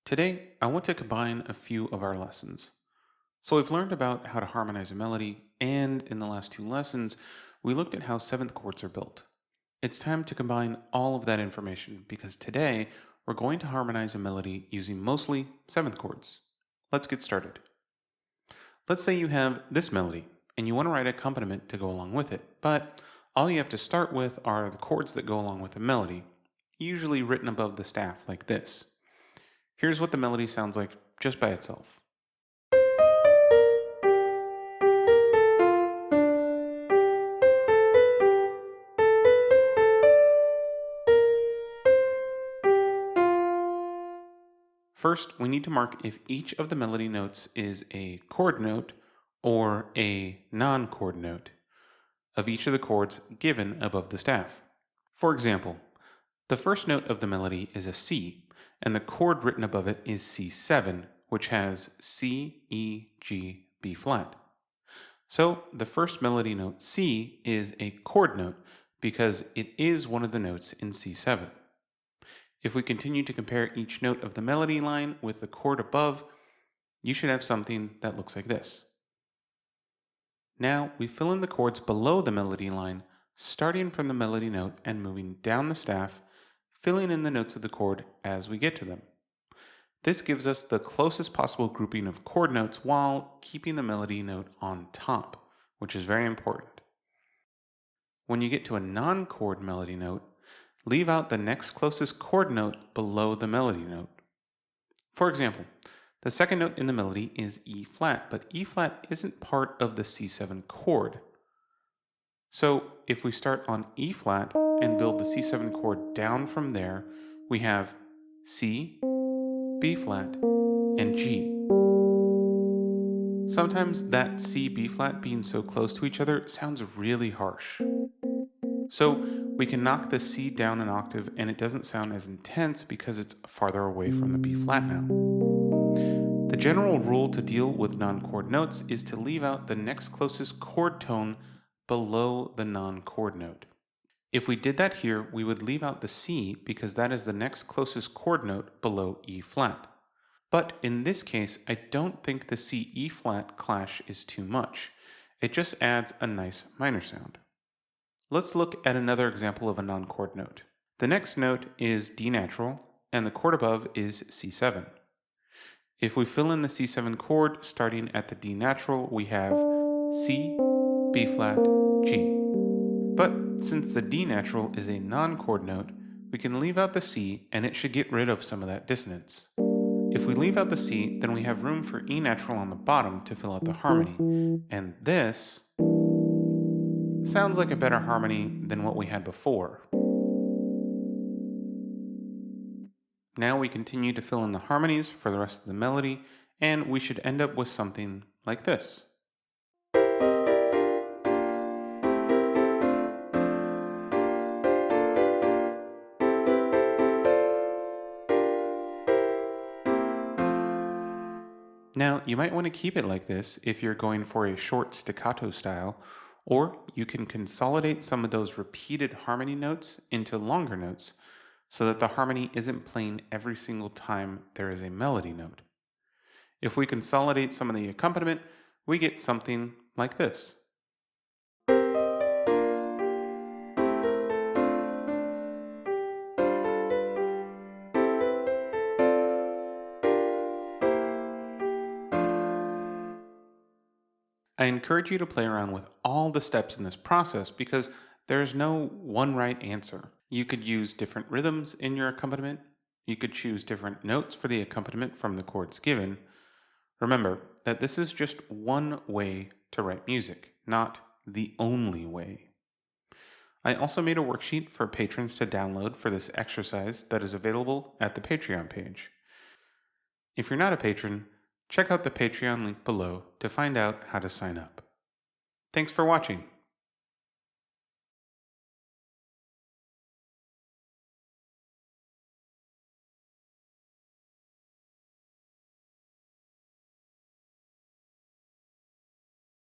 Today, I want to combine a few of our lessons. So we've learned about how to harmonize a melody, and in the last two lessons, we looked at how seventh chords are built. It's time to combine all of that information because today we're going to harmonize a melody using mostly seventh chords. Let's get started. Let's say you have this melody and you want to write an accompaniment to go along with it, but all you have to start with are the chords that go along with the melody, usually written above the staff like this. Here's what the melody sounds like just by itself. First, we need to mark if each of the melody notes is a chord note or a non-chord note of each of the chords given above the staff. For example, the first note of the melody is a C, and the chord written above it is C7, which has C, E, G, B flat. So the first melody note C is a chord note because it is one of the notes in C7. If we continue to compare each note of the melody line with the chord above, you should have something that looks like this. Now we fill in the chords below the melody line, starting from the melody note and moving down the staff, filling in the notes of the chord as we get to them. This gives us the closest possible grouping of chord notes while keeping the melody note on top, which is very important. When you get to a non-chord melody note, leave out the next closest chord note below the melody note. For example, the second note in the melody is E flat, but E flat isn't part of the C7 chord. So if we start on E flat and build the C7 chord down from there, we have C, B flat, and G. Sometimes that C, B flat being so close to each other sounds really harsh. So we can knock the C down an octave and it doesn't sound as intense because it's farther away from the B flat now. The general rule to deal with non-chord notes is to leave out the next closest chord tone below the non-chord note. If we did that here, we would leave out the C because that is the next closest chord note below E flat. But in this case, I don't think the C E flat clash is too much. It just adds a nice minor sound. Let's look at another example of a non-chord note. The next note is D natural, and the chord above is C7. If we fill in the C7 chord starting at the D natural, we have C, B flat, G. But since the D natural is a non-chord note, we can leave out the C and it should get rid of some of that dissonance. If we leave out the C, then we have room for E natural on the bottom to fill out the harmony, and this sounds like a better harmony than what we had before. Now we continue to fill in the harmonies for the rest of the melody, and we should end up with something like this. Now, you might want to keep it like this if you're going for a short staccato style, or you can consolidate some of those repeated harmony notes into longer notes so that the harmony isn't playing every single time there is a melody note. If we consolidate some of the accompaniment, we get something like this. I encourage you to play around with all the steps in this process because there is no one right answer. You could use different rhythms in your accompaniment. You could choose different notes for the accompaniment from the chords given. Remember that this is just one way to write music, not the only way. I also made a worksheet for patrons to download for this exercise that is available at the Patreon page. If you're not a patron, check out the Patreon link below to find out how to sign up. Thanks for watching.